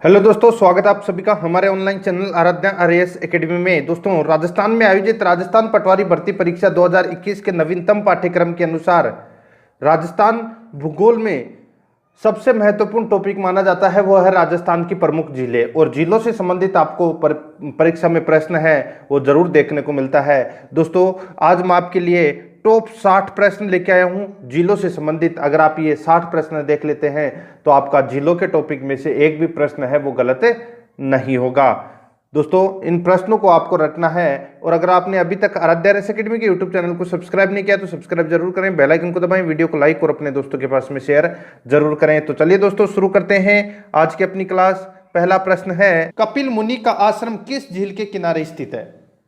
Hello दोस्तों, स्वागत है आप सभी का हमारे online channel Aaradhya RAS academy में। दोस्तों, राजस्थान में आयोजित राजस्थान पटवारी भर्ती परीक्षा 2021 के नवीनतम पाठ्यक्रम के अनुसार राजस्थान भूगोल में सबसे महत्वपूर्ण टॉपिक माना जाता है वो है राजस्थान की प्रमुख झीलें। और झीलों से संबंधित आपको परीक्षा में प्रश्न है वो जरूर देखने को मिलता है। दोस्तों, आज मैं आपके लिए टॉप 60 प्रश्न लेके आया हूं झीलों से संबंधित। अगर आप ये 60 प्रश्न देख लेते हैं तो आपका झीलों के टॉपिक में से एक भी प्रश्न है वो गलत नहीं होगा। दोस्तों, इन प्रश्नों को आपको रटना है। और अगर आपने अभी तक आराध्या आरएएस एकेडमी के यूट्यूब चैनल को सब्सक्राइब नहीं किया तो सब्सक्राइब जरूर करें, बेल आइकन को दबाएं, वीडियो को लाइक और अपने दोस्तों के पास में शेयर जरूर करें। तो चलिए दोस्तों, शुरू करते हैं आज की अपनी क्लास। पहला प्रश्न है, कपिल मुनि का आश्रम किस झील के किनारे स्थित है?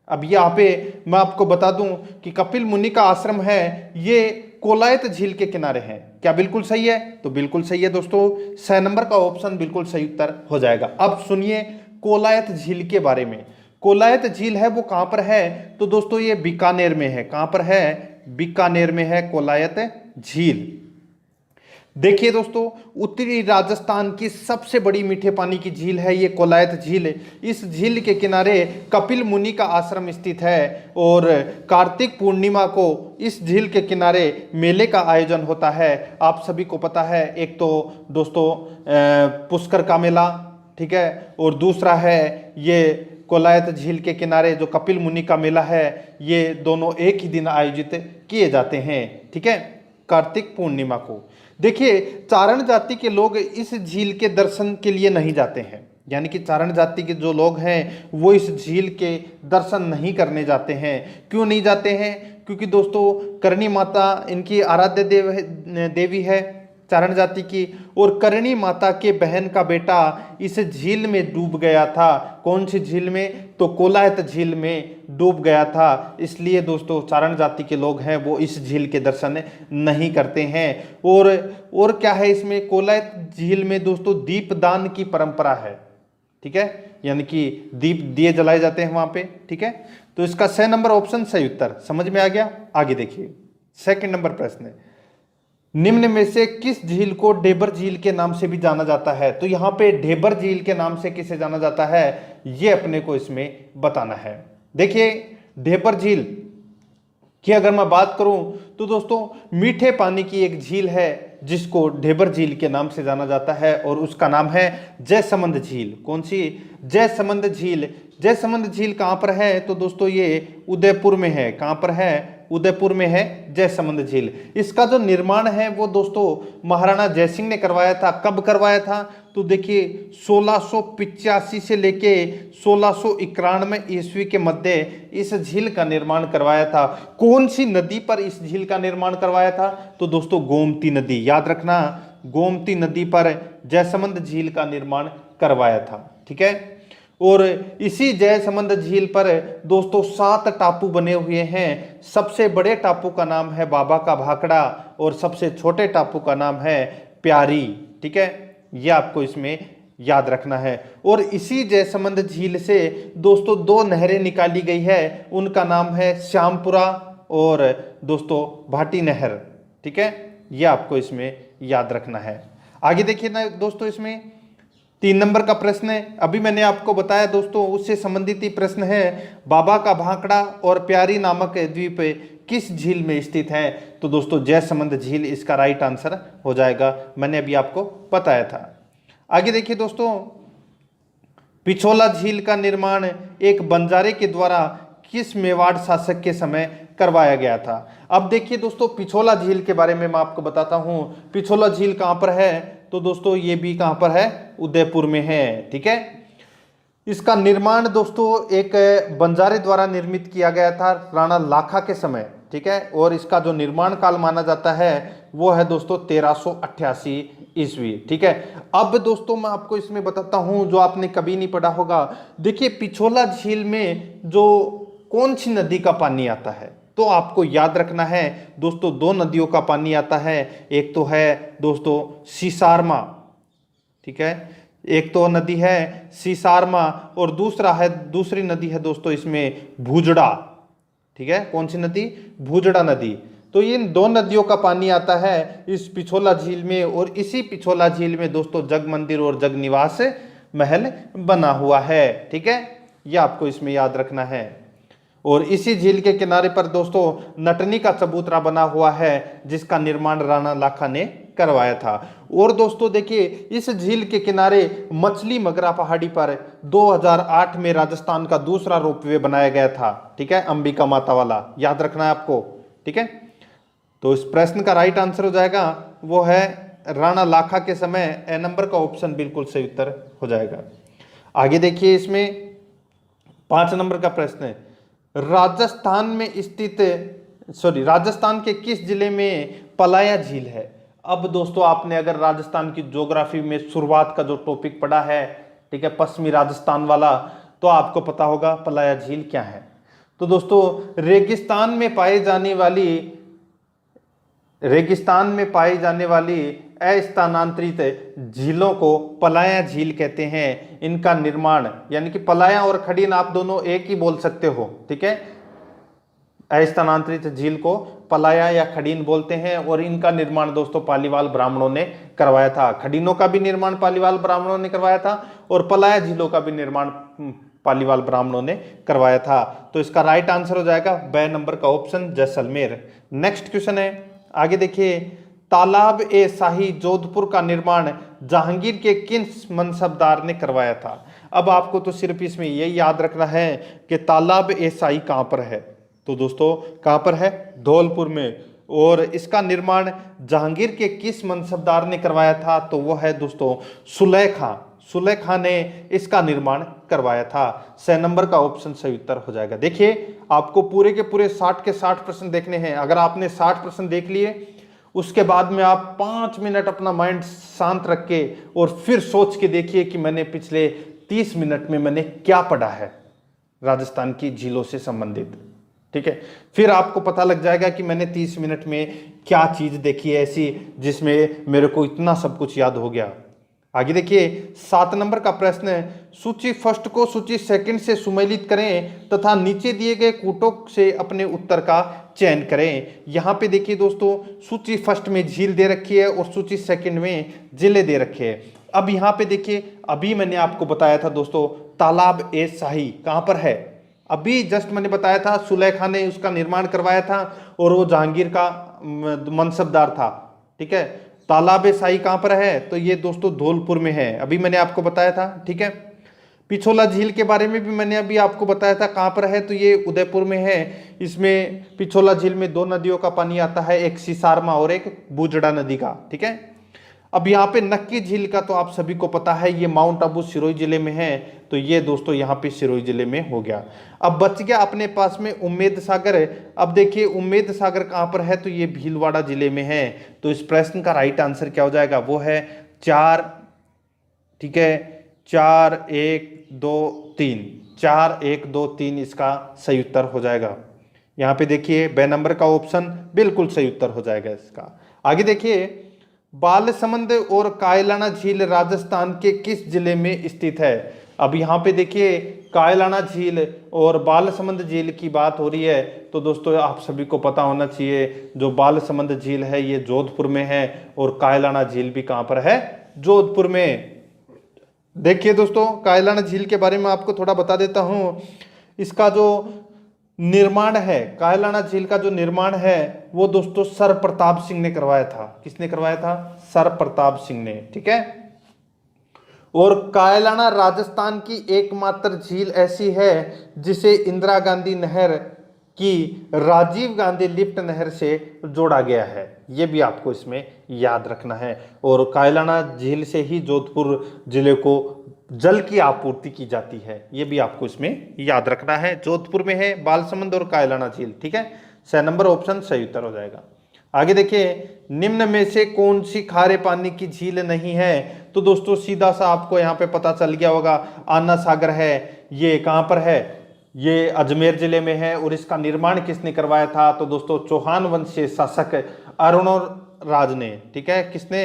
अब यहाँ पे मैं आपको बता दूं कि कपिल मुनि का आश्रम है ये कोलायत झील के किनारे है। क्या बिल्कुल सही है? तो बिल्कुल सही है दोस्तों। 6 नंबर का ऑप्शन बिल्कुल सही उत्तर हो जाएगा। अब सुनिए कोलायत झील के बारे में। कोलायत झील है वो कहां पर है? तो दोस्तों ये बीकानेर में है। कहां पर है? बीकानेर में है कोलायत झील। देखिए दोस्तों, उत्तरी राजस्थान की सबसे बड़ी मीठे पानी की झील है ये कोलायत झील। इस झील के किनारे कपिल मुनि का आश्रम स्थित है और कार्तिक पूर्णिमा को इस झील के किनारे मेले का आयोजन होता है। आप सभी को पता है, एक तो दोस्तों पुष्कर का मेला, ठीक है, और दूसरा है ये कोलायत झील के किनारे जो कपिल मुनि का मेला है। ये दोनों एक ही दिन आयोजित किए जाते हैं, ठीक है, कार्तिक पूर्णिमा को। देखिए, चारण जाति के लोग इस झील के दर्शन के लिए नहीं जाते हैं, यानी कि चारण जाति के जो लोग हैं वो इस झील के दर्शन नहीं करने जाते हैं। क्यों नहीं जाते हैं? क्योंकि दोस्तों करणी माता इनकी आराध्य देवी है चारण जाति की, और करणी माता के बहन का बेटा इस झील में डूब गया था। कौन सी झील में? तो कोलायत झील में डूब गया था। इसलिए दोस्तों चारण जाति के लोग हैं वो इस झील के दर्शन नहीं करते हैं। और क्या है इसमें? कोलायत झील में दोस्तों दीपदान की परंपरा है, ठीक है, यानी कि दिए जलाए जाते हैं वहां पे, ठीक है। तो इसका 6 नंबर ऑप्शन सही उत्तर। समझ में आ गया? आगे देखिए, सेकंड नंबर प्रश्न है, निम्न में से किस झील को ढेबर झील के नाम से भी जाना जाता है? तो यहाँ पे ढेबर झील के नाम से किसे जाना जाता है ये अपने को इसमें बताना है। देखिए, ढेबर झील की अगर मैं बात करूं तो दोस्तों मीठे पानी की एक झील है जिसको ढेबर झील के नाम से जाना जाता है और उसका नाम है जयसमंद झील। कौन सी? जयसमंद झील। जयसमंद झील कहां पर है? तो दोस्तों ये उदयपुर में है। कहां पर है? उदयपुर में है जयसमंद झील। इसका जो निर्माण है वो दोस्तों महाराणा जयसिंह ने करवाया था। कब करवाया था? तो देखिए 1685 से लेके 1691 ईस्वी के मध्य इस झील का निर्माण करवाया था। कौन सी नदी पर इस झील का निर्माण करवाया था? तो दोस्तों गोमती नदी, याद रखना, गोमती नदी पर जयसमंद झील का निर्माण करवाया था, ठीक है। और इसी जयसमंद झील पर दोस्तों 7 टापू बने हुए हैं। सबसे बड़े टापू का नाम है बाबा का भाखड़ा और सबसे छोटे टापू का नाम है प्यारी, ठीक है, यह आपको इसमें याद रखना है। और इसी जयसमंद झील से दोस्तों 2 नहरें निकाली गई है, उनका नाम है श्यामपुरा और दोस्तों भाटी नहर, ठीक है, यह आपको इसमें याद रखना है। आगे देखिए ना दोस्तों, इसमें 3 नंबर का प्रश्न है, अभी मैंने आपको बताया दोस्तों उससे संबंधित ही प्रश्न है, बाबा का भाखड़ा और प्यारी नामक द्वीप किस झील में स्थित है? तो दोस्तों जयसमंद झील इसका राइट आंसर हो जाएगा, मैंने अभी आपको बताया था। आगे देखिए दोस्तों, पिछोला झील का निर्माण एक बंजारे के द्वारा किस मेवाड़ शासक के समय करवाया गया था? अब देखिए दोस्तों, पिछोला झील के बारे में मैं आपको बताता हूं। पिछोला झील कहां पर है? तो दोस्तों ये भी कहां पर है? उदयपुर में है, ठीक है। इसका निर्माण दोस्तों एक बंजारे द्वारा निर्मित किया गया था राणा लाखा के समय, ठीक है, और इसका जो निर्माण काल माना जाता है वो है दोस्तों 1388 ईस्वी, ठीक है। अब दोस्तों मैं आपको इसमें बताता हूं जो आपने कभी नहीं पढ़ा होगा। देखिए, पिछोला झील में जो कौन सी नदी का पानी आता है? तो आपको याद रखना है दोस्तों 2 नदियों का पानी आता है। एक तो है दोस्तों सीसारमा, ठीक है, एक तो नदी है सीसारमा और दूसरी नदी है दोस्तों इसमें भूजड़ा, ठीक है। कौन सी नदी? भूजड़ा नदी। तो इन 2 नदियों का पानी आता है इस पिछोला झील में और इसी पिछोला झील में दोस्तों जग मंदिर और जग निवास महल बना हुआ है। ठीक है, ये आपको इसमें याद रखना है। और इसी झील के किनारे पर दोस्तों नटनी का चबूतरा बना हुआ है, जिसका निर्माण राणा लाखा ने करवाया था। और दोस्तों देखिए, इस झील के किनारे मछली मगरा पहाड़ी पर 2008 में राजस्थान का दूसरा रोपवे बनाया गया था। ठीक है, अंबिका माता वाला, याद रखना है आपको। ठीक है, तो इस प्रश्न का राइट आंसर हो जाएगा वो है राणा लाखा के समय ए नंबर का ऑप्शन बिल्कुल सही उत्तर हो जाएगा। आगे देखिए, इसमें 5 नंबर का प्रश्न है, राजस्थान के किस जिले में पलाया झील है। अब दोस्तों आपने अगर राजस्थान की ज्योग्राफी में शुरुआत का जो टॉपिक पढ़ा है, ठीक है, पश्चिमी राजस्थान वाला, तो आपको पता होगा पलाया झील क्या है। तो दोस्तों रेगिस्तान में पाई जाने वाली अस्थानांतरित झीलों को पलाया झील कहते हैं। इनका निर्माण, यानी कि पलाया और खडीन आप दोनों एक ही बोल सकते हो। ठीक है, अस्थानांतरित झील को पलाया या खडीन बोलते हैं। और इनका निर्माण दोस्तों पालीवाल ब्राह्मणों ने करवाया था। खडीनों का भी निर्माण पालीवाल ब्राह्मणों ने करवाया था और पलाया झीलों का भी निर्माण पालीवाल ब्राह्मणों ने करवाया था। तो इसका राइट आंसर हो जाएगा ब नंबर का ऑप्शन जैसलमेर। नेक्स्ट क्वेश्चन है, आगे देखिए, तालाब ए शाही जोधपुर का निर्माण जहांगीर के किन मनसबदार ने करवाया था। अब आपको तो सिर्फ इसमें यही याद रखना है कि तालाब ए शाही कहां पर है। तो दोस्तों कहां पर है, धौलपुर में। और इसका निर्माण जहांगीर के किस मनसबदार ने करवाया था, तो वो है दोस्तों सुलेखा ने इसका निर्माण करवाया था। 6 नंबर का ऑप्शन सही उत्तर हो जाएगा। देखिए आपको पूरे के पूरे 60 के 60 प्रश्न देखने हैं। अगर आपने 60 प्रश्न देख लिए, उसके बाद में आप 5 मिनट अपना माइंड शांत रख के और फिर सोच के देखिए कि मैंने पिछले 30 मिनट में मैंने क्या पढ़ा है राजस्थान की झीलों से संबंधित। ठीक है, फिर आपको पता लग जाएगा कि मैंने 30 मिनट में क्या चीज देखी है ऐसी जिसमें मेरे को इतना सब कुछ याद हो गया। आगे देखिए, 7 नंबर का प्रश्न है, सूची फर्स्ट को सूची सेकंड से सुमेलित करें तथा नीचे दिए गए कूटों से अपने उत्तर का चयन करें। यहाँ पे देखिए दोस्तों, सूची फर्स्ट में झील दे रखी है और सूची सेकंड में जिले दे रखे हैं। अब यहाँ पे देखिए, अभी मैंने आपको बताया था दोस्तों तालाब ए शाही कहाँ पर है। अभी जस्ट मैंने बताया था सुलेखा ने उसका निर्माण करवाया था और वो जहांगीर का मनसबदार था। ठीक है, तालाब ए शाही कहां पर है, तो ये दोस्तों धौलपुर में है। अभी मैंने आपको बताया था। ठीक है, पिछोला झील के बारे में भी मैंने अभी आपको बताया था कहां पर है, तो ये उदयपुर में है। इसमें पिछोला झील में 2 नदियों का पानी आता है, एक सिसारमा और एक बूजड़ा नदी का। ठीक है, अब यहाँ पे नक्की झील का तो आप सभी को पता है, ये माउंट आबू सिरोही जिले में है। तो ये दोस्तों यहाँ पे सिरोही जिले में हो गया। अब बच गया अपने पास में उम्मेद सागर। अब देखिए उम्मेद सागर कहाँ पर है, तो ये भीलवाड़ा जिले में है। तो इस प्रश्न का राइट आंसर क्या हो जाएगा, वो है 4। ठीक है, 4 1 2 3, 4 1 2 3 इसका सही उत्तर हो जाएगा। यहाँ पे देखिए ब नंबर का ऑप्शन बिल्कुल सही उत्तर हो जाएगा इसका। आगे देखिए, बालसमंद और कायलाना झील राजस्थान के किस जिले में स्थित है। अब यहाँ पे देखिए कायलाना झील और बालसमंद झील की बात हो रही है। तो दोस्तों आप सभी को पता होना चाहिए, जो बालसमंद झील है ये जोधपुर में है और कायलाना झील भी कहाँ पर है, जोधपुर में। देखिए दोस्तों, कायलाना झील के बारे में आपको थोड़ा बता देता हूँ। इसका जो निर्माण है, कायलाना झील का जो निर्माण है वो दोस्तों सर प्रताप सिंह ने करवाया था। किसने करवाया था, सर प्रताप सिंह ने। ठीक है, और कायलाना राजस्थान की एकमात्र झील ऐसी है जिसे इंदिरा गांधी नहर की राजीव गांधी लिफ्ट नहर से जोड़ा गया है। ये भी आपको इसमें याद रखना है। और कायलाना झील से ही जोधपुर जिले को जल की आपूर्ति की जाती है। ये भी आपको इसमें याद रखना है। जोधपुर में है बालसमंद और कायलाना झील। ठीक है, 6 नंबर ऑप्शन सही उत्तर हो जाएगा। आगे देखिए, निम्न में से कौन सी खारे पानी की झील नहीं है। तो दोस्तों सीधा सा आपको यहाँ पे पता चल गया होगा, आना सागर है। ये कहाँ पर है, ये अजमेर जिले में है। और इसका निर्माण किसने करवाया था, तो दोस्तों चौहान वंशीय शासक अरुणो राज ने। ठीक है, किसने,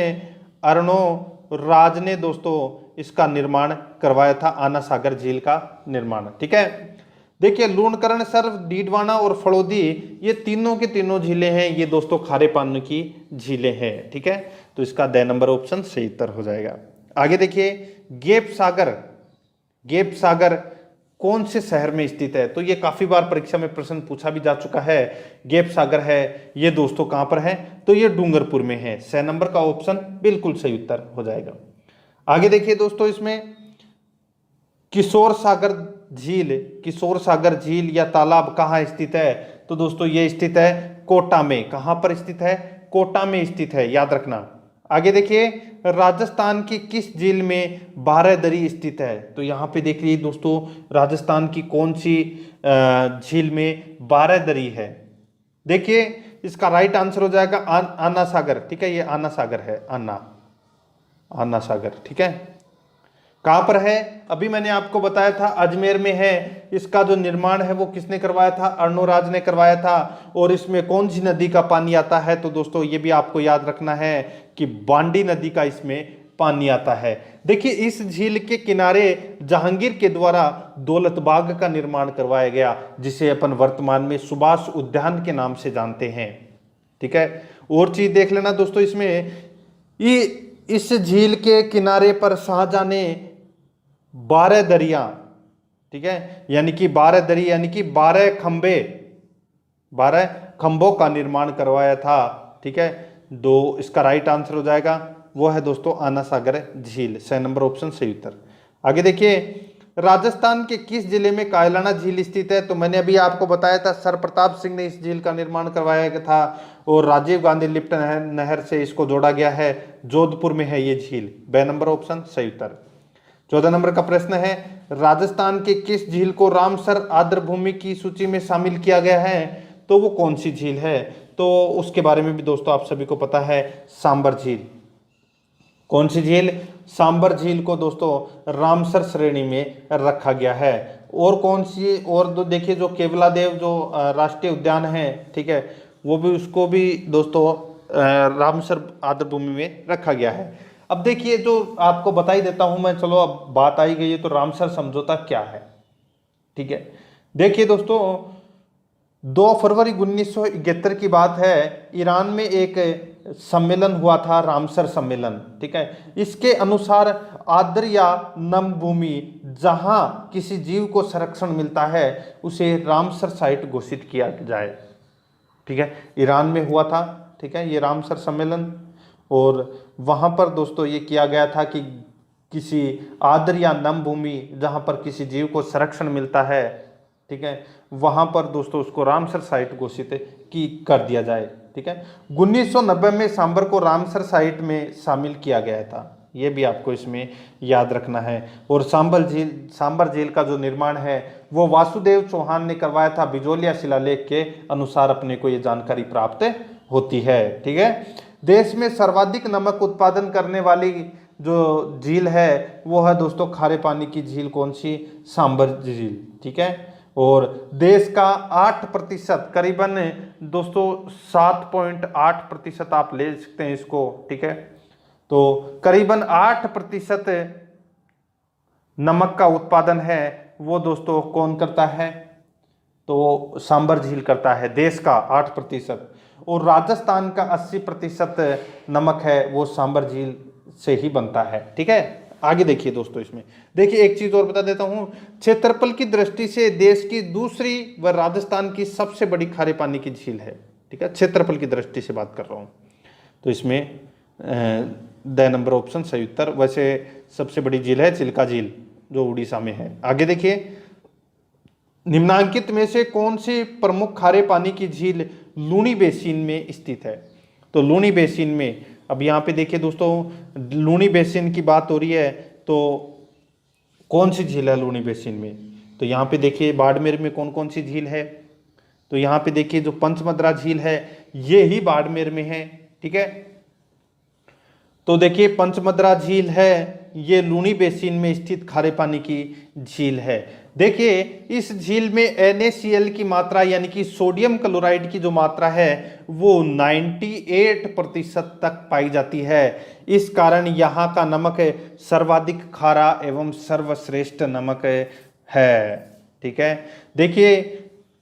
अरुणो राज ने दोस्तों इसका निर्माण करवाया था, आना सागर झील का निर्माण। ठीक है, देखिए लूणकरण, सर्व, डीडवाना और फड़ौदी, ये तीनों के तीनों झीलें हैं, ये दोस्तों खारे पानी की झीलें हैं। ठीक है, तो इसका द नंबर ऑप्शन सही उत्तर हो जाएगा। आगे देखिए, गेप सागर, गेप सागर कौन से शहर में स्थित है? तो ये काफी बार परीक्षा में प्रश्न पूछा भी जा चुका है। गेप सागर है ये दोस्तों कहां पर है? तो ये डूंगरपुर में है। 6 नंबर का ऑप्शन बिल्कुल सही उत्तर हो जाएगा। आगे देखिए दोस्तों, इसमें किशोर सागर झील, किशोर सागर झील या तालाब कहाँ स्थित है? तो दोस्तों ये स्थित है कोटा में। कहां पर स्थित है? कोटा में स्थित है, याद रखना। आगे देखिए, राजस्थान की किस झील में बारहदरी स्थित है? तो यहाँ पे देख लीजिए दोस्तों, राजस्थान की कौन सी झील में बारहदरी है? देखिए इसका राइट आंसर हो जाएगा आना सागर। ठीक है, ये आना सागर है, आना सागर। ठीक है, कहां पर है? अभी मैंने आपको बताया था अजमेर में है। इसका जो निर्माण है वो किसने करवाया था? अर्णोराज ने करवाया था। और इसमें कौन सी नदी का पानी आता है? तो दोस्तों ये भी आपको याद रखना है कि बांडी नदी का इसमें पानी आता है। देखिए इस झील के किनारे जहांगीर के द्वारा दौलत बाग का निर्माण करवाया गया, जिसे अपन वर्तमान में सुभाष उद्यान के नाम से जानते हैं। ठीक है, और चीज देख लेना दोस्तों, इसमें इस झील के किनारे पर शाहजहां ने 12 दरिया, ठीक है, यानी कि 12 दरी यानी कि 12 खंबे, 12 खंभों का निर्माण करवाया था। ठीक है, दो इसका राइट आंसर हो जाएगा, वो है दोस्तों आना सागर झील। 6 नंबर ऑप्शन सही उत्तर। आगे देखिए, राजस्थान के किस जिले में कायलाना झील स्थित है? तो मैंने अभी आपको बताया था सर प्रताप सिंह ने इस झील का निर्माण करवाया गया था और राजीव गांधी लिफ्ट नहर से इसको जोड़ा गया है। जोधपुर में है ये झील। 2 नंबर ऑप्शन सही उत्तर। 14 नंबर का प्रश्न है, राजस्थान के किस झील को रामसर आर्द्रभूमि की सूची में शामिल किया गया है? तो वो कौन सी झील है? तो उसके बारे में भी दोस्तों आप सभी को पता है, सांबर झील। कौन सी झील? सांबर झील को दोस्तों रामसर श्रेणी में रखा गया है। और कौन सी? और देखिए जो केवलादेव जो राष्ट्रीय उद्यान है, ठीक है, वो भी, उसको भी दोस्तों रामसर आर्द्रभूमि में रखा गया है। अब देखिए जो आपको बता ही देता हूं मैं, चलो अब बात आई गई है तो रामसर समझौता क्या है। ठीक है, देखिए दोस्तों 2 फरवरी 1971 की बात है, ईरान में एक सम्मेलन हुआ था, रामसर सम्मेलन। ठीक है, इसके अनुसार आर्द्र या नम भूमि जहां किसी जीव को संरक्षण मिलता है उसे रामसर साइट घोषित किया जाए। ठीक है, ईरान में हुआ था, ठीक है, ये रामसर सम्मेलन। और वहां पर दोस्तों ये किया गया था कि किसी आर्द्र या नम भूमि जहां पर किसी जीव को संरक्षण मिलता है, ठीक है, वहां पर दोस्तों उसको रामसर साइट घोषित की कर दिया जाए। ठीक है, 1990 में सांबर को रामसर साइट में शामिल किया गया था, ये भी आपको इसमें याद रखना है। और सांबर झील का जो निर्माण है वो वासुदेव चौहान ने करवाया था। बिजोलिया शिलालेख के अनुसार अपने को ये जानकारी प्राप्त होती है। ठीक है, देश में सर्वाधिक नमक उत्पादन करने वाली जो झील है वो है दोस्तों खारे पानी की झील। कौन सी? सांबर झील। ठीक है, और देश का 8% करीबन दोस्तों 7.8% आप ले सकते हैं इसको। ठीक है, तो करीबन 8% नमक का उत्पादन है वो दोस्तों कौन करता है? तो सांबर झील करता है, देश का 8%। और राजस्थान का 80% नमक है वो सांबर झील से ही बनता है। ठीक है, आगे देखिए दोस्तों, इसमें देखिए एक चीज और बता देता हूं, क्षेत्रफल की दृष्टि से देश की दूसरी व राजस्थान की सबसे बड़ी खारे पानी की झील है। ठीक है, क्षेत्रफल की दृष्टि से बात कर रहा हूं, तो इसमें 2 नंबर ऑप्शन सही उत्तर। वैसे सबसे बड़ी झील है चिल्का झील जो उड़ीसा में है। आगे देखिए, निम्नांकित में से कौन सी प्रमुख खारे पानी की झील लूनी बेसिन में स्थित है? तो लूनी बेसिन में, अब यहाँ पे देखिए दोस्तों लूनी बेसिन की बात हो रही है, तो कौन सी झील है लूनी बेसिन में? तो यहाँ पे देखिए बाड़मेर में कौन कौन सी झील है? तो यहाँ पे देखिए जो पंचमद्रा झील है ये ही बाड़मेर में है। ठीक है, तो देखिए पंचमद्रा झील है ये लूनी बेसिन में स्थित खारे पानी की झील है। देखिए इस झील में NaCl की मात्रा यानी कि सोडियम क्लोराइड की जो मात्रा है वो 98% तक पाई जाती है। इस कारण यहाँ का नमक सर्वाधिक खारा एवं सर्वश्रेष्ठ नमक है। ठीक है, देखिए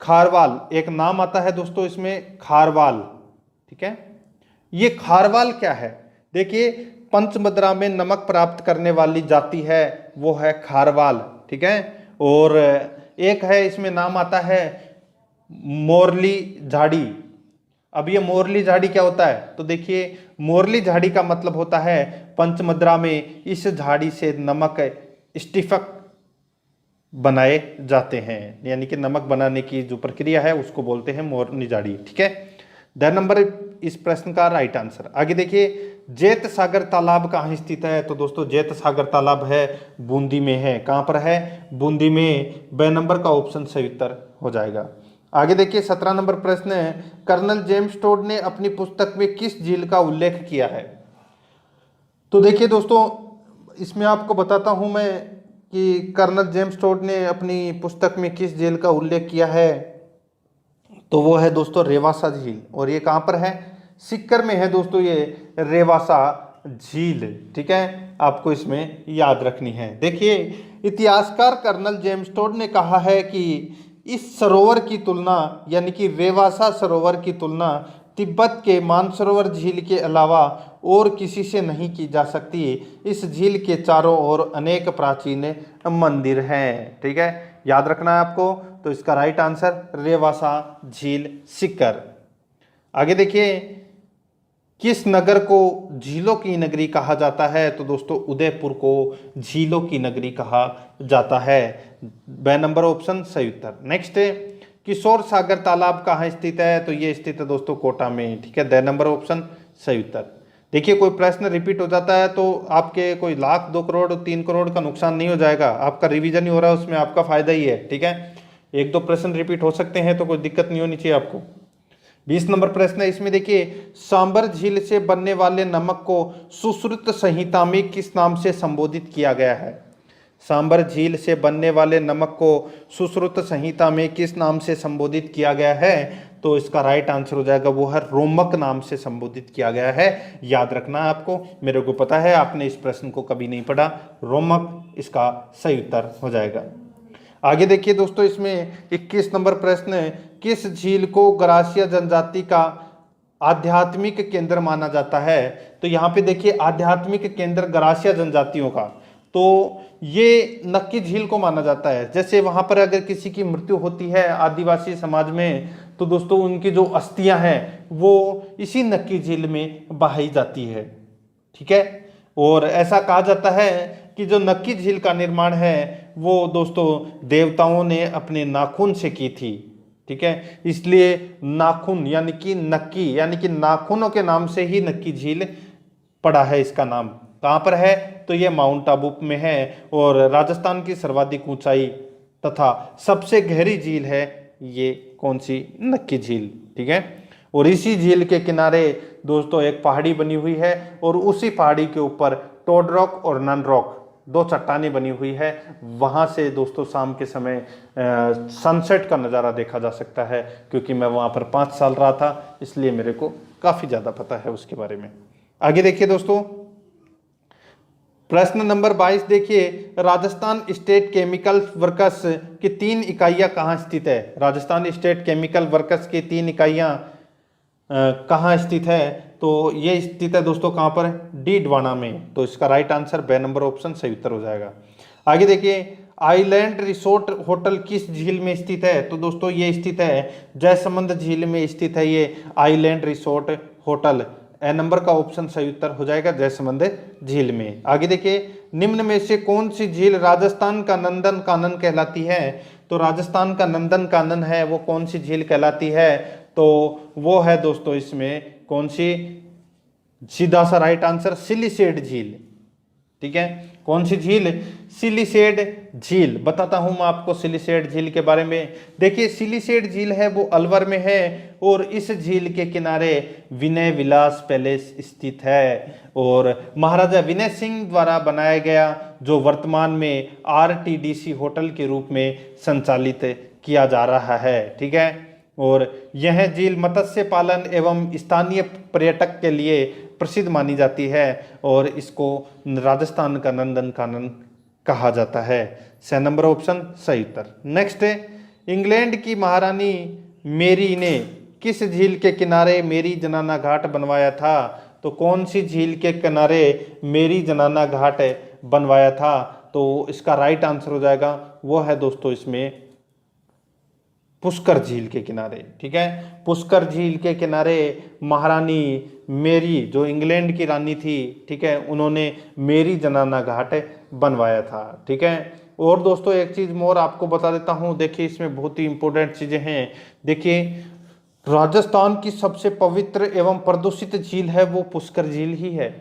खारवाल एक नाम आता है दोस्तों इसमें, खारवाल। ठीक है, ये खारवाल क्या है? देखिए पंचमद्रा में नमक प्राप्त करने वाली जाति है वो है खारवाल, ठीक है। और एक है इसमें नाम आता है मोरली झाड़ी। अब ये मोरली झाड़ी क्या होता है, तो देखिए मोरली झाड़ी का मतलब होता है पंचमद्रा में इस झाड़ी से नमक स्टिफक बनाए जाते हैं, यानी कि नमक बनाने की जो प्रक्रिया है उसको बोलते हैं मोरली झाड़ी, ठीक है। द नंबर इस प्रश्न का राइट आंसर। आगे देखिए जैत सागर तालाब कहाँ स्थित है, तो दोस्तों जैत सागर तालाब है बूंदी में है। कहाँ पर है, बूंदी में। ब नंबर का ऑप्शन सही उत्तर हो जाएगा। आगे देखिए 17 नंबर प्रश्न है, कर्नल जेम्स टोड ने अपनी पुस्तक में किस झील का उल्लेख किया है। तो देखिए दोस्तों इसमें आपको बताता हूं मैं कि कर्नल जेम्स टोड ने अपनी पुस्तक में किस झील का उल्लेख किया है, तो वो है दोस्तों रेवासा झील। और ये कहाँ पर है, सिक्कर में है दोस्तों ये रेवासा झील, ठीक है, आपको इसमें याद रखनी है। देखिए इतिहासकार कर्नल जेम्स टोड ने कहा है कि इस सरोवर की तुलना यानी कि रेवासा सरोवर की तुलना तिब्बत के मानसरोवर झील के अलावा और किसी से नहीं की जा सकती। इस झील के चारों ओर अनेक प्राचीन मंदिर हैं, ठीक है, याद रखना है आपको। तो इसका राइट आंसर रेवासा झील सिक्कर। आगे देखिए किस नगर को झीलों की नगरी कहा जाता है, तो दोस्तों उदयपुर को झीलों की नगरी कहा जाता है। ब नंबर ऑप्शन सही उत्तर। नेक्स्ट है किशोर सागर तालाब कहाँ स्थित है, तो ये स्थित है दोस्तों कोटा में, ठीक है, द नंबर ऑप्शन सही उत्तर। देखिए कोई प्रश्न रिपीट हो जाता है तो आपके कोई लाख 2 करोड़ 3 करोड़ का नुकसान नहीं हो जाएगा, आपका रिवीजन ही हो रहा है उसमें आपका फायदा ही है, ठीक है। 1-2 प्रश्न रिपीट हो सकते हैं तो कोई दिक्कत नहीं होनी चाहिए आपको। 20 नंबर प्रश्न है, इसमें देखिए सांबर झील से बनने वाले नमक को सुश्रुत संहिता में किस नाम से संबोधित किया गया है। सांबर झील से बनने वाले नमक को सुश्रुत संहिता में किस नाम से संबोधित किया गया है, तो इसका राइट आंसर हो जाएगा वो है रोमक नाम से संबोधित किया गया है। याद रखना है आपको, मेरे को पता है आपने इस प्रश्न को कभी नहीं पढ़ा, रोमक इसका सही उत्तर हो जाएगा। आगे देखिए दोस्तों इसमें 21 नंबर प्रश्न है, किस झील को गरासिया जनजाति का आध्यात्मिक केंद्र माना जाता है। तो यहाँ पे देखिए आध्यात्मिक केंद्र गरासिया जनजातियों का, तो ये नक्की झील को माना जाता है। जैसे वहां पर अगर किसी की मृत्यु होती है आदिवासी समाज में, तो दोस्तों उनकी जो अस्थियां हैं वो इसी नक्की झील में बहाई जाती है, ठीक है। और ऐसा कहा जाता है कि जो नक्की झील का निर्माण है वो दोस्तों देवताओं ने अपने नाखून से की थी, ठीक है, इसलिए नाखून यानी कि नक्की यानी कि नाखूनों के नाम से ही नक्की झील पड़ा है इसका नाम। कहाँ पर है, तो ये माउंट आबू में है और राजस्थान की सर्वाधिक ऊंचाई तथा सबसे गहरी झील है ये कौन सी, नक्की झील, ठीक है। और इसी झील के किनारे दोस्तों एक पहाड़ी बनी हुई है और उसी पहाड़ी के ऊपर टोड रॉक और नन रॉक 2 चट्टानें बनी हुई है। वहाँ से दोस्तों शाम के समय सनसेट का नज़ारा देखा जा सकता है, क्योंकि मैं वहाँ पर 5 साल रहा था इसलिए मेरे को काफ़ी ज़्यादा पता है उसके बारे में। आगे देखिए दोस्तों प्रश्न नंबर 22 देखिए राजस्थान स्टेट केमिकल वर्कस की 3 इकाइयाँ कहाँ स्थित है। राजस्थान स्टेट केमिकल वर्कस की 3 इकाइयाँ कहाँ स्थित है, तो ये स्थित है दोस्तों कहाँ पर, डी डवाना में। तो इसका राइट आंसर ब नंबर ऑप्शन सही उत्तर हो जाएगा। आगे देखिए आइलैंड रिसोर्ट होटल किस झील में स्थित है, तो दोस्तों ये स्थित है जयसमंद झील में स्थित है ये आइलैंड रिसोर्ट होटल। ए नंबर का ऑप्शन सही उत्तर हो जाएगा जयसमंद झील में। आगे देखिए निम्न में से कौन सी झील राजस्थान का नंदन कानन कहलाती है, तो राजस्थान का नंदन कानन है वो कौन सी झील कहलाती है, तो वो है दोस्तों इसमें कौन सी, सीधा सा राइट आंसर सिलिसेट झील, ठीक है। कौन सी झील, सिलिसेट झील। बताता हूं मैं आपको सिलिसेट झील के बारे में। देखिए सिलिसेट झील है वो अलवर में है और इस झील के किनारे विनय विलास पैलेस स्थित है और महाराजा विनय सिंह द्वारा बनाया गया जो वर्तमान में RTDC होटल के रूप में संचालित किया जा रहा है, ठीक है। और यह झील मत्स्य पालन एवं स्थानीय पर्यटक के लिए प्रसिद्ध मानी जाती है और इसको राजस्थान का नंदन कानन कहा जाता है। स नंबर ऑप्शन सही उत्तर। नेक्स्ट है इंग्लैंड की महारानी मेरी ने किस झील के किनारे मेरी जनाना घाट बनवाया था, तो कौन सी झील के किनारे मेरी जनाना घाट बनवाया था? तो इसका राइट आंसर हो जाएगा, वो है दोस्तों इसमें पुष्कर झील के किनारे। ठीक है, पुष्कर झील के किनारे महारानी मेरी, जो इंग्लैंड की रानी थी, ठीक है, उन्होंने मेरी जनाना घाट बनवाया था। ठीक है, और दोस्तों एक चीज मोर आपको बता देता हूं, देखिए इसमें बहुत ही इंपॉर्टेंट चीजें हैं। देखिए राजस्थान की सबसे पवित्र एवं प्रदूषित झील है वो पुष्कर झील ही है।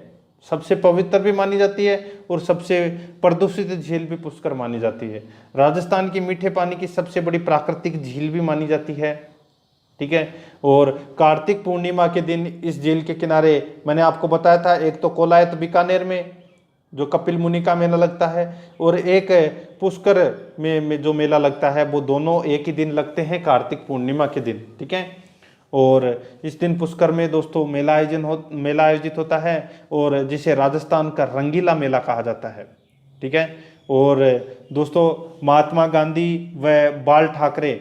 सबसे पवित्र भी मानी जाती है और सबसे प्रदूषित झील भी पुष्कर मानी जाती है। राजस्थान की मीठे पानी की सबसे बड़ी प्राकृतिक झील भी मानी जाती है। ठीक है, और कार्तिक पूर्णिमा के दिन इस झील के किनारे मैंने आपको बताया था, एक तो कोलायत बीकानेर में जो कपिल मुनि का मेला लगता है, और एक पुष्कर में जो मेला लगता है, वो दोनों एक ही दिन लगते हैं, कार्तिक पूर्णिमा के दिन। ठीक है, और इस दिन पुष्कर में दोस्तों मेला आयोजित होता है, और जिसे राजस्थान का रंगीला मेला कहा जाता है। ठीक है, और दोस्तों महात्मा गांधी व बाल ठाकरे,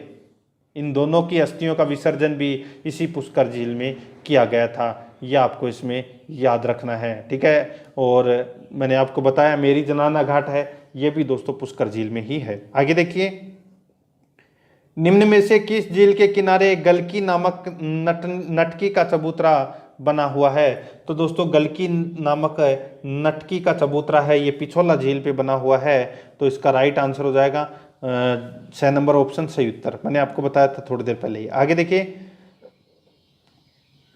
इन दोनों की अस्थियों का विसर्जन भी इसी पुष्कर झील में किया गया था। यह आपको इसमें याद रखना है। ठीक है, और मैंने आपको बताया मेरी जनाना घाट है, ये भी दोस्तों पुष्कर झील में ही है। आगे देखिए, निम्न में से किस झील के किनारे गलकी नामक नटकी का चबूतरा बना हुआ है? तो दोस्तों गलकी नामक नटकी का चबूतरा है, ये पिछोला झील पे बना हुआ है। तो इसका राइट आंसर हो जाएगा 6 नंबर ऑप्शन सही उत्तर, मैंने आपको बताया था थोड़ी देर पहले ही। आगे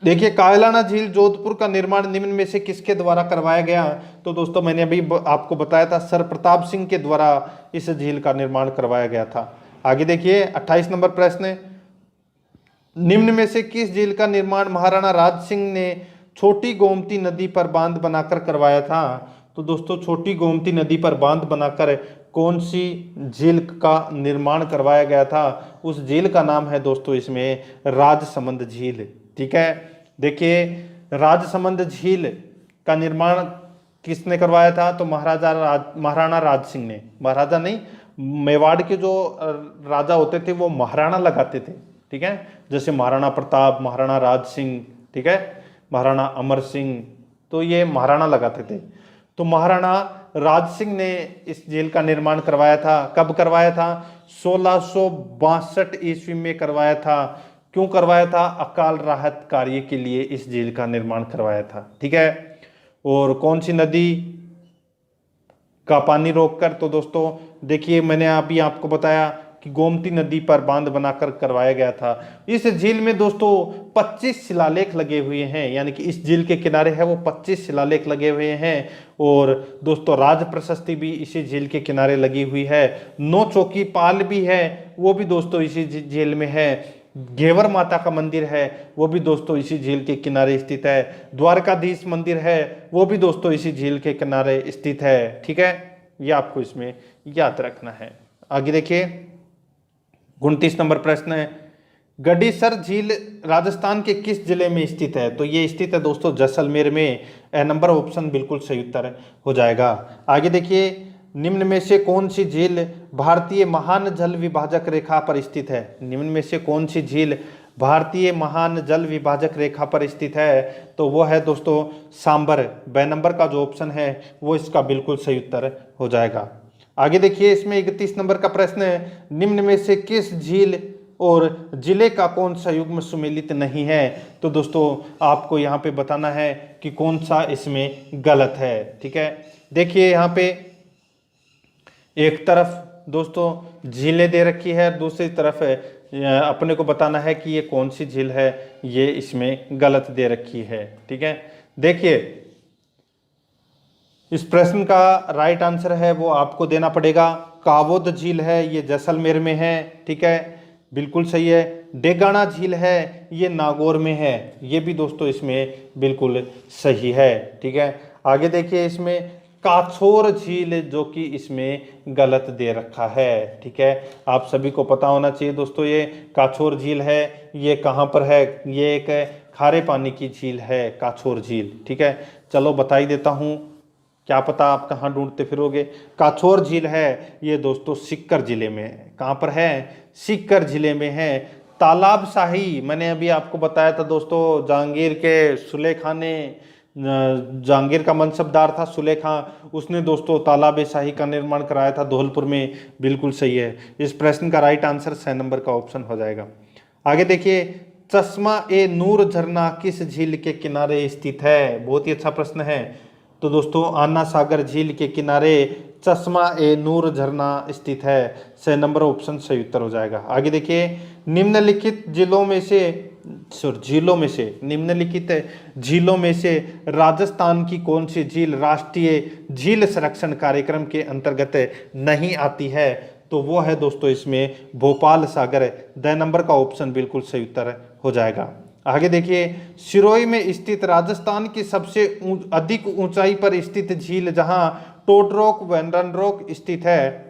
देखिए कायलाना झील जोधपुर का निर्माण निम्न में से किसके द्वारा करवाया गया? तो दोस्तों मैंने अभी आपको बताया था सर प्रताप सिंह के द्वारा इस झील का निर्माण करवाया गया था। आगे देखिए 28 नंबर प्रश्न, निम्न में से किस झील का निर्माण महाराणा राज सिंह ने छोटी गोमती नदी पर बांध बनाकर करवाया था? तो दोस्तों छोटी गोमती नदी पर बांध बनाकर कौन सी झील का निर्माण करवाया गया था? उस झील का नाम है दोस्तों इसमें राजसमंद झील। ठीक है, देखिए राजसमंद झील का निर्माण किसने करवाया था? तो महाराणा राज सिंह ने। महाराजा नहीं, मेवाड़ के जो राजा होते थे वो महाराणा लगाते थे। ठीक है, जैसे महाराणा प्रताप, महाराणा राज सिंह, ठीक है, महाराणा अमर सिंह, तो ये महाराणा लगाते थे। तो महाराणा राज सिंह ने इस झील का निर्माण करवाया था। कब करवाया था? 1662 ईस्वी में करवाया था। क्यों करवाया था? अकाल राहत कार्य के लिए इस झील का निर्माण करवाया था। ठीक है, और कौन सी नदी का पानी रोककर? तो दोस्तों देखिए मैंने अभी आपको बताया कि गोमती नदी पर बांध बनाकर करवाया गया था। इस झील में दोस्तों 25 शिलालेख लगे हुए हैं, यानी कि इस झील के किनारे है वो 25 शिलालेख लगे हुए हैं। और दोस्तों राज प्रशस्ति भी इसी झील के किनारे लगी हुई है। 9 चौकी पाल भी है, वो भी दोस्तों इसी झील में है। घेवर माता का मंदिर है, वो भी दोस्तों इसी झील के किनारे स्थित है। द्वारकाधीश मंदिर है, वो भी दोस्तों इसी झील के किनारे स्थित है। ठीक है, ये आपको इसमें याद रखना है। आगे देखिए 29 नंबर प्रश्न है, गडीसर झील राजस्थान के किस जिले में स्थित है? तो ये स्थित है दोस्तों जैसलमेर में। ए नंबर ऑप्शन बिल्कुल सही उत्तर हो जाएगा। आगे देखिए, निम्न में से कौन सी झील भारतीय महान जल विभाजक रेखा पर स्थित है? निम्न में से कौन सी झील भारतीय महान जल विभाजक रेखा पर स्थित है? तो वो है दोस्तों सांबर। ब नंबर का जो ऑप्शन है वो इसका बिल्कुल सही उत्तर हो जाएगा। आगे देखिए इसमें 31 नंबर का प्रश्न है, निम्न में से किस झील और जिले का कौन सा युग्म सुमेलित नहीं है? तो दोस्तों आपको यहाँ पे बताना है कि कौन सा इसमें गलत है। ठीक है, देखिए यहाँ पे एक तरफ दोस्तों झीलें दे रखी है, दूसरी तरफ अपने को बताना है कि ये कौन सी झील है, ये इसमें गलत दे रखी है। ठीक है, देखिए इस प्रश्न का राइट आंसर है वो आपको देना पड़ेगा। कावोद झील है, ये जैसलमेर में है। ठीक है, बिल्कुल सही है। डेगाना झील है, ये नागौर में है, ये भी दोस्तों इसमें बिल्कुल सही है। ठीक है, आगे देखिए इसमें काछोर झील जो कि इसमें गलत दे रखा है। ठीक है, आप सभी को पता होना चाहिए दोस्तों ये काछोर झील है, ये कहाँ पर है? ये एक खारे पानी की झील है काछोर झील। ठीक है, चलो बता ही देता हूँ, क्या पता आप कहाँ ढूंढते फिरोगे। काछोर झील है ये दोस्तों सीकर जिले में है। कहाँ पर है? सीकर जिले में है। तालाब शाही मैंने अभी आपको बताया था दोस्तों, जहांगीर के सुलेखाने जहांगीर का मनसबदार था सुलेखा, उसने दोस्तों तालाब शाही का निर्माण कराया था धौलपुर में। बिल्कुल सही है। इस प्रश्न का राइट आंसर 6 नंबर का ऑप्शन हो जाएगा। आगे देखिए, चश्मा ए नूर झरना किस झील के किनारे स्थित है? बहुत ही अच्छा प्रश्न है। तो दोस्तों आना सागर झील के किनारे चश्मा ए नूर झरना स्थित है। 6 नंबर ऑप्शन सही उत्तर हो जाएगा। आगे देखिए, निम्नलिखित निम्नलिखित झीलों में से राजस्थान की कौन सी झील राष्ट्रीय झील संरक्षण कार्यक्रम के अंतर्गत नहीं आती है? तो वो है दोस्तों इसमें भोपाल सागर। 2 नंबर का ऑप्शन बिल्कुल सही उत्तर हो जाएगा। आगे देखिए, सिरोही में स्थित राजस्थान की सबसे अधिक ऊंचाई पर स्थित झील जहां टोडरॉक व ननरॉक स्थित है।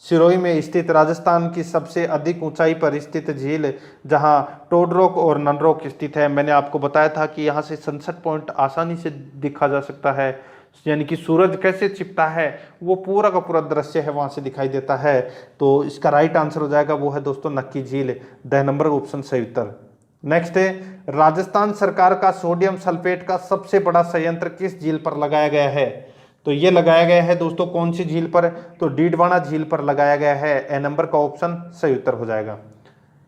सिरोही में स्थित राजस्थान की सबसे अधिक ऊंचाई पर स्थित झील जहां टोडरॉक और ननरॉक स्थित है। मैंने आपको बताया था कि यहाँ से सनसेट पॉइंट आसानी से देखा जा सकता है, यानी कि सूरज कैसे छिपता है वो पूरा का पूरा दृश्य है वहां से दिखाई देता है। तो इसका राइट आंसर हो जाएगा वो है दोस्तों नक्की झील। 2 नंबर ऑप्शन सही उत्तर। नेक्स्ट है, राजस्थान सरकार का सोडियम सल्फेट का सबसे बड़ा संयंत्र किस झील पर लगाया गया है? तो ये लगाया गया है दोस्तों कौन सी झील पर? तो डीडवाना झील पर लगाया गया है। ए नंबर का ऑप्शन सही उत्तर हो जाएगा।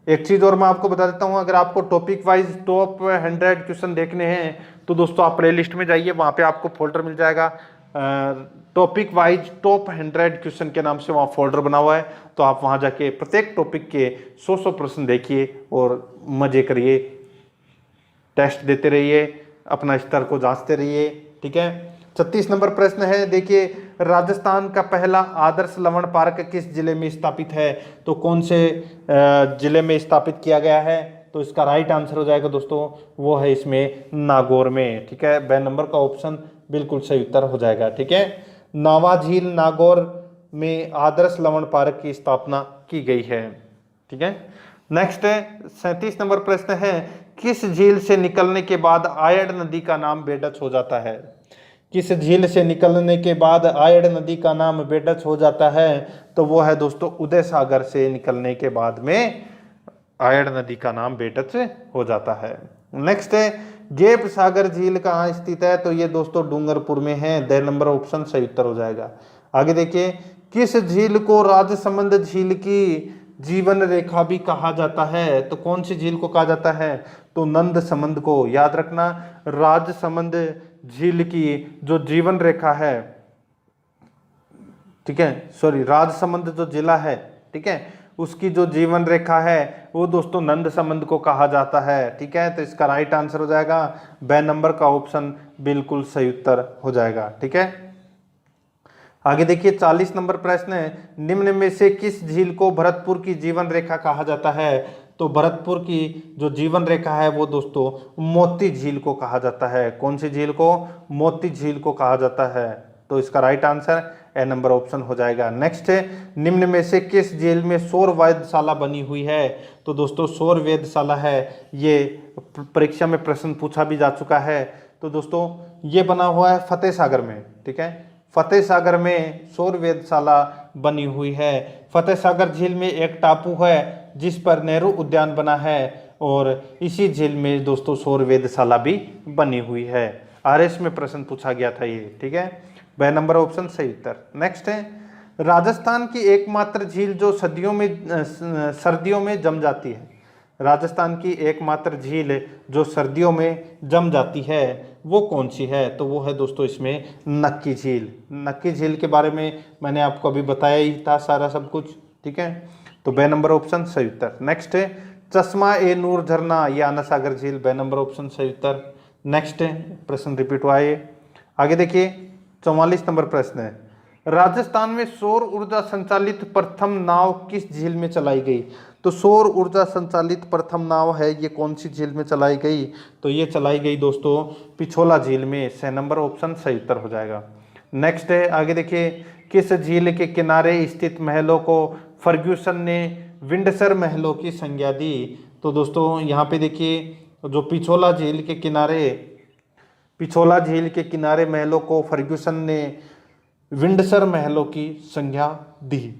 एक चीज और मैं आपको बता देता हूं, अगर आपको टॉपिक वाइज टॉप 100 क्वेश्चन देखने हैं तो दोस्तों आप प्लेलिस्ट में जाइए, वहां पे आपको फोल्डर मिल जाएगा टॉपिक वाइज टॉप 100 क्वेश्चन के नाम से वहाँ फोल्डर बना हुआ है। तो आप वहाँ जाके प्रत्येक टॉपिक के 100 प्रश्न देखिए और मजे करिए, टेस्ट देते रहिए, अपना स्तर को जांचते रहिए। ठीक है। 36 नंबर प्रश्न है, देखिए राजस्थान का पहला आदर्श लवण पार्क किस जिले में स्थापित है? तो कौन से जिले में स्थापित किया गया है? तो इसका राइट आंसर हो जाएगा दोस्तों वो है इसमें नागौर में। ठीक है, 2 नंबर का ऑप्शन बिल्कुल सही उत्तर हो जाएगा। ठीक है, नावा झील नागौर में आदर्श लवण पार्क की स्थापना की गई है। ठीक है। नेक्स्ट है 37 नंबर प्रश्न है, किस झील से निकलने के बाद आयड़ नदी का नाम बेडच हो जाता है? किस झील से निकलने के बाद आयड़ नदी का नाम बेडच हो जाता है? तो वो है दोस्तों उदय सागर से निकलने के बाद में आयड़ नदी का नाम बेडच हो जाता है। नेक्स्ट है गेप सागर झील कहाँ स्थित है? तो ये दोस्तों डूंगरपुर में है। 2 नंबर ऑप्शन सही उत्तर हो जाएगा। आगे देखिए, किस झील को राजसमंद झील की जीवन रेखा भी कहा जाता है? तो कौन सी झील को कहा जाता है? तो नंद समंद को। याद रखना, राजसमंद झील की जो जीवन रेखा है, ठीक है, सॉरी, राजसमंद जो जिला है, ठीक है, उसकी जो जीवन रेखा है वो दोस्तों नंद समंद को कहा जाता है। ठीक है, तो इसका राइट आंसर हो जाएगा 2 नंबर का ऑप्शन बिल्कुल सही उत्तर हो जाएगा। ठीक है। आगे देखिए 40 नंबर प्रश्न है, निम्न में से किस झील को भरतपुर की जीवन रेखा कहा जाता है? तो भरतपुर की जो जीवन रेखा है वो दोस्तों मोती झील को कहा जाता है। कौन सी झील को? मोती झील को कहा जाता है। तो इसका right answer A number option हो जाएगा। नेक्स्ट है, निम्न में से किस झील में सौर वेधशाला बनी हुई है? तो दोस्तों सौर वेधशाला है, ये परीक्षा में प्रश्न पूछा भी जा चुका है। तो दोस्तों ये बना हुआ है फतेह सागर में। ठीक है, फतेह सागर में सौर वेधशाला बनी हुई है। फतेह सागर झील में एक टापू है जिस पर नेहरू उद्यान बना है और इसी झील में दोस्तों सौर वेधशाला भी बनी हुई है। आरएस में प्रश्न पूछा गया था ये। ठीक है, 2 नंबर ऑप्शन सही उत्तर। नेक्स्ट है, राजस्थान की एकमात्र झील जो सर्दियों में जम जाती है। राजस्थान की एकमात्र झील जो सर्दियों में जम जाती है वो कौन सी है? तो वो है दोस्तों इसमें नक्की झील। नक्की झील के बारे में मैंने आपको अभी बताया ही था सारा सब कुछ। ठीक है, तो 2 नंबर ऑप्शन सही उत्तर। नेक्स्ट है, चश्मा ए नूर झरना या आना सागर झील। 2 नंबर ऑप्शन सही उत्तर। नेक्स्ट है, प्रश्न रिपीट हुआ है। आगे देखिए 44 नंबर प्रश्न है, राजस्थान में सौर ऊर्जा संचालित प्रथम नाव किस झील में चलाई गई? तो सौर ऊर्जा संचालित प्रथम नाव है ये कौन सी झील में चलाई गई? तो ये चलाई गई दोस्तों पिछोला झील में। 6 नंबर ऑप्शन सही उत्तर हो जाएगा। नेक्स्ट है, आगे देखिए, किस झील के किनारे स्थित महलों को फर्ग्यूसन ने विंडसर महलों की संज्ञा दी? तो दोस्तों यहाँ पे देखिए, जो पिछोला झील के किनारे महलों को फर्ग्यूसन ने विंडसर महलों की संज्ञा दी।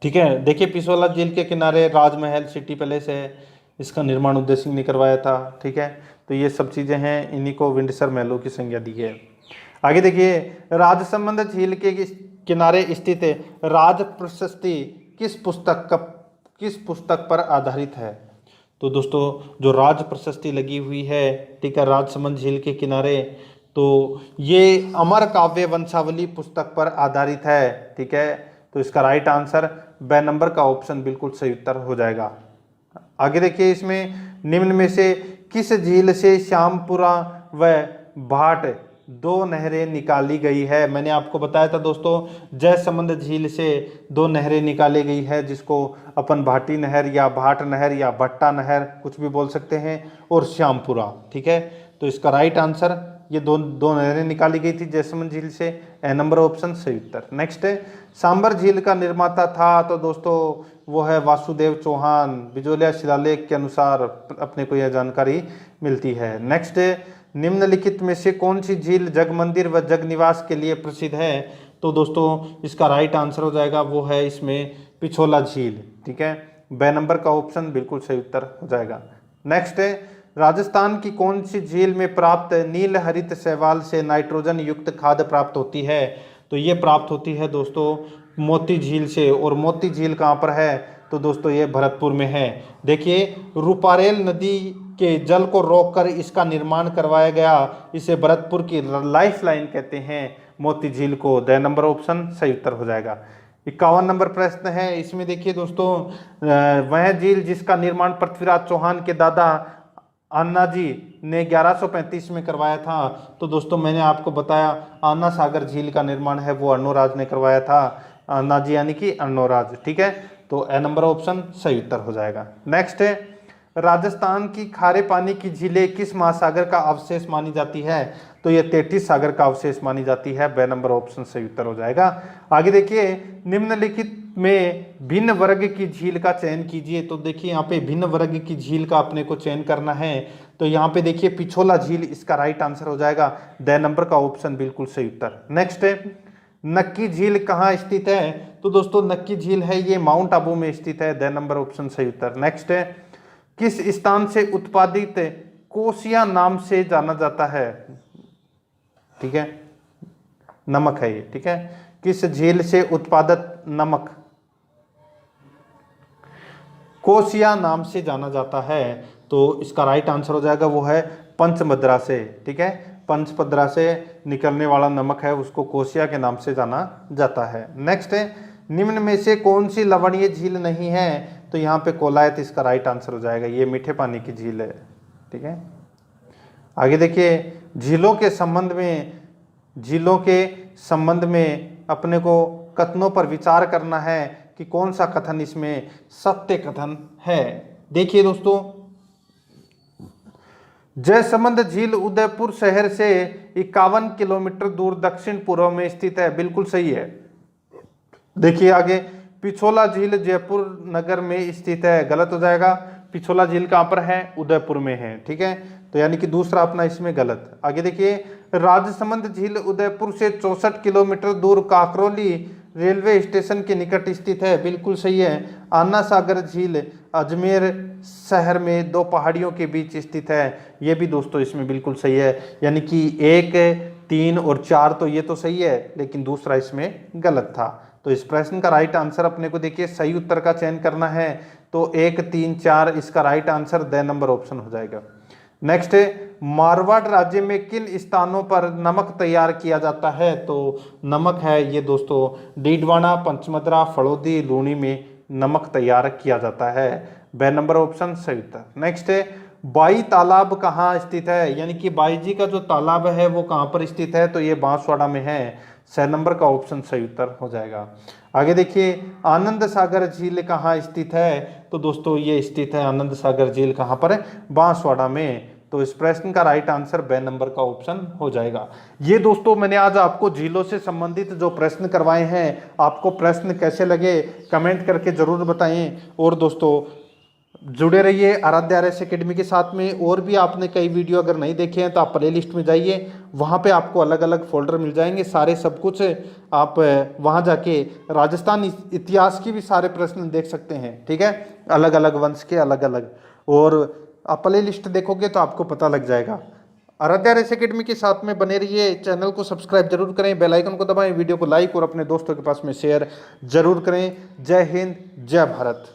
ठीक है, देखिए पिछोला झील के किनारे राजमहल सिटी पैलेस है, इसका निर्माण उदय सिंह ने करवाया था। ठीक है, तो ये सब चीज़ें हैं, इन्हीं को विंडसर महलों की संज्ञा दी है। आगे देखिए, राजसमंद झील के किनारे स्थित राज प्रशस्ति किस पुस्तक पर आधारित है? तो दोस्तों जो राज प्रशस्ति लगी हुई है, ठीक है, राजसमंद झील के किनारे, तो ये अमर काव्य वंशावली पुस्तक पर आधारित है, ठीक है। तो इसका राइट आंसर ब नंबर का ऑप्शन बिल्कुल सही उत्तर हो जाएगा। आगे देखिए, इसमें निम्न में से किस झील से श्यामपुरा व भाट दो नहरें निकाली गई है? मैंने आपको बताया था दोस्तों, जयसमंद झील से दो नहरें निकाली गई है, जिसको अपन भाटी नहर या भाट नहर या भट्टा नहर कुछ भी बोल सकते हैं, और श्यामपुरा, ठीक है। तो इसका राइट आंसर ये दो नहरें निकाली गई थी जयसमंद झील से, ए नंबर ऑप्शन सही उत्तर। नेक्स्ट है, सांबर झील का निर्माता था? तो दोस्तों वो है वासुदेव चौहान। बिजोलिया शिलालेख के अनुसार अपने को यह जानकारी मिलती है। नेक्स्ट है, निम्नलिखित में से कौन सी झील जगमंदिर व जगनिवास के लिए प्रसिद्ध है? तो दोस्तों इसका राइट आंसर हो जाएगा, वो है इसमें पिछोला झील, ठीक है। ब नंबर का ऑप्शन बिल्कुल सही उत्तर हो जाएगा। नेक्स्ट है, राजस्थान की कौन सी झील में प्राप्त नील हरित शैवाल से नाइट्रोजन युक्त खाद प्राप्त होती है? तो ये प्राप्त होती है दोस्तों मोती झील से, और मोती झील कहाँ पर है? तो दोस्तों ये भरतपुर में है। देखिए, रूपारेल नदी के जल को रोककर इसका निर्माण करवाया गया, इसे भरतपुर की लाइफ लाइन कहते हैं, मोती झील को। द नंबर ऑप्शन सही उत्तर हो जाएगा। 51 नंबर प्रश्न है, इसमें देखिए दोस्तों, वह झील जिसका निर्माण पृथ्वीराज चौहान के दादा अन्ना जी ने 1135 में करवाया था। तो दोस्तों मैंने आपको बताया, अन्ना सागर झील का निर्माण है वो अर्णोराज ने करवाया था, अन्ना जी यानी कि अर्णोराज, ठीक है। तो ए नंबर ऑप्शन सही उत्तर हो जाएगा। नेक्स्ट है, राजस्थान की खारे पानी की झीलें किस महासागर का अवशेष मानी जाती है? तो ये तेतीस सागर का अवशेष मानी जाती है। ब नंबर ऑप्शन सही उत्तर हो जाएगा। आगे देखिए, निम्नलिखित में भिन्न वर्ग की झील का चयन कीजिए। तो देखिए यहाँ पे भिन्न वर्ग की झील का अपने को चयन करना है, तो यहाँ पे देखिए पिछोला झील इसका राइट आंसर हो जाएगा। द नंबर का ऑप्शन बिल्कुल सही उत्तर। नेक्स्ट है, नक्की झील कहाँ स्थित है? तो दोस्तों नक्की झील है ये माउंट आबू में स्थित है। द नंबर ऑप्शन सही उत्तर। नेक्स्ट है, किस स्थान से उत्पादित कोसिया नाम से जाना जाता है? ठीक है, नमक है ये, ठीक है। किस झील से उत्पादित नमक कोसिया नाम से जाना जाता है? तो इसका राइट आंसर हो जाएगा, वो है पंचमद्रा से, ठीक है। पंचपद्रा से निकलने वाला नमक है उसको कोसिया के नाम से जाना जाता है। नेक्स्ट है, निम्न में से कौन सी लवणीय झील नहीं है? तो यहाँ पे कोलायत इसका राइट आंसर हो जाएगा, ये मीठे पानी की झील है, ठीक है। आगे देखिए, झीलों के संबंध में अपने को कथनों पर विचार करना है कि कौन सा कथन इसमें सत्य कथन है। देखिए दोस्तों, जयसमंद झील उदयपुर शहर से 51 किलोमीटर दूर दक्षिण पूर्व में स्थित है, बिल्कुल सही है। देखिए आगे, पिछोला झील जयपुर नगर में स्थित है, गलत हो जाएगा। पिछोला झील कहाँ पर है? उदयपुर में है, ठीक है। तो यानी कि दूसरा अपना इसमें गलत। आगे देखिए, राजसमंद झील उदयपुर से 64 किलोमीटर दूर काकरोली रेलवे स्टेशन के निकट स्थित है, बिल्कुल सही है। अन्ना सागर झील अजमेर शहर में दो पहाड़ियों के बीच स्थित है, ये भी दोस्तों इसमें बिल्कुल सही है। यानी कि 1, 3 और 4 तो ये तो सही है, लेकिन दूसरा इसमें गलत था। तो इस प्रश्न का राइट आंसर अपने को देखिए सही उत्तर का चयन करना है, तो 1, 3, 4 इसका right answer the number option हो जाएगा। नेक्स्ट है, मारवाड़ राज्य में किन स्थानों पर नमक तैयार किया जाता है? तो नमक है ये दोस्तों डीडवाना, पंचमद्रा, फड़ौदी, लूनी में नमक तैयार किया जाता है। ब नंबर ऑप्शन सही उत्तर। नेक्स्ट है, बाई तालाब कहाँ स्थित है? यानी कि बाई जी का जो तालाब है वो कहाँ पर स्थित है? तो ये बांसवाड़ा में है। 6 नंबर का ऑप्शन सही उत्तर हो जाएगा। आगे देखिए, आनंद सागर झील कहाँ स्थित है? तो दोस्तों ये स्थित है आनंद सागर झील कहाँ पर है? बांसवाड़ा में। तो इस प्रश्न का राइट आंसर ब नंबर का ऑप्शन हो जाएगा। ये दोस्तों मैंने आज आपको झीलों से संबंधित जो प्रश्न करवाए हैं, आपको प्रश्न कैसे लगे कमेंट करके जरूर बताएं। और दोस्तों जुड़े रहिए आराध्या आरएस एकेडमी के साथ में। और भी आपने कई वीडियो अगर नहीं देखे हैं तो आप प्ले लिस्ट में जाइए, वहाँ पे आपको अलग अलग फोल्डर मिल जाएंगे, सारे सब कुछ आप वहाँ जाके राजस्थान इतिहास की भी सारे प्रश्न देख सकते हैं, ठीक है, अलग अलग वंश के अलग अलग। और आप प्ले लिस्ट देखोगे तो आपको पता लग जाएगा। आराध्या रेस एकेडमी के साथ में बने रहिए, चैनल को सब्सक्राइब जरूर करें, बेल आइकन को दबाएं, वीडियो को लाइक और अपने दोस्तों के पास में शेयर जरूर करें। जय हिंद, जय भारत।